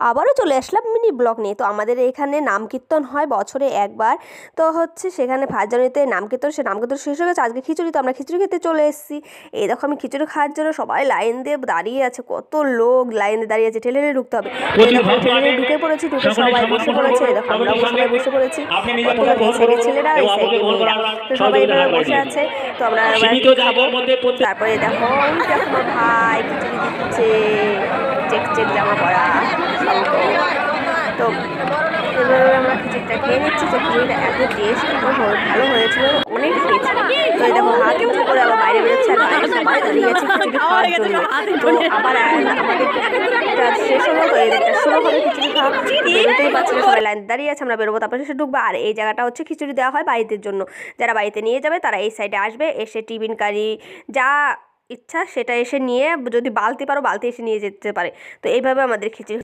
আবারও চলে আসলাম mini blog নিয়ে। তো আমাদের এখানে নাম কীর্তন হয় বছরে একবার। তো হচ্ছে সেখানে ফার্স্ট জানুয়ারিতে নাম কীর্তন, সে নাম কীর্তন শেষ হয়ে গেছে। আজকে খিচুড়ি, তো আমরা খিচুড়ি খেতে চলে এসেছি। এই দেখো আমি খিচুড়ি খাওয়ার জন্য সবাই লাইন দিয়ে দাঁড়িয়ে আছে, কত লোক লাইন দিয়ে দাঁড়িয়ে আছে, ঠেলে ঢুকতে হবে। এই দেখো ঠেলে ঢুকে পড়েছি, ঢুকে সবাই বসে পড়েছে। এই দেখো আমরাও সবাই বসে পড়েছি, কত লোক, এই সাইডের ছেলেরা এই সাইডের মেয়েরা, তো সবাই এভাবে বসে আছে। তো আমরা এবার খাবো। তারপরে দেখো ওই দেখো আমার ভাই খিচুড়ি দিচ্ছে, চেক চেক জামা পরা তো এভাবে আমরা খিচুড়িটা খেয়ে নিচ্ছি। তো খিচুড়িটা এত টেস্ট ভালো হয়েছিল, অনেক খেয়েছি। তো এই দেখো হাত উঁচু করে আবার বাইরে বেরোচ্ছে, আর বাইরে সবাই দাঁড়িয়ে আছে খিচুড়ি খাওয়ার জন্য। তো আবার আমাদের শেষ হলো, তো এই একটা শুরু হবে খিচুড়ি খাওয়া। বেরোতেই পারছি না, সবাই লাইন দাঁড়িয়ে আছে, আমরা বেরোবো তারপরে সে ঢুকবো। আর এই জায়গাটা হচ্ছে খিচুড়ি দেওয়া হয় বাড়িদের জন্য, যারা বাড়িতে নিয়ে যাবে তারা এই সাইডে আসবে, এসে টিফিন কারি যা ইচ্ছা সেটা এসে নিয়ে, যদি বালতি পারো বালতি এসে নিয়ে যেতে পারে। তো এইভাবে আমাদের খিচুড়ি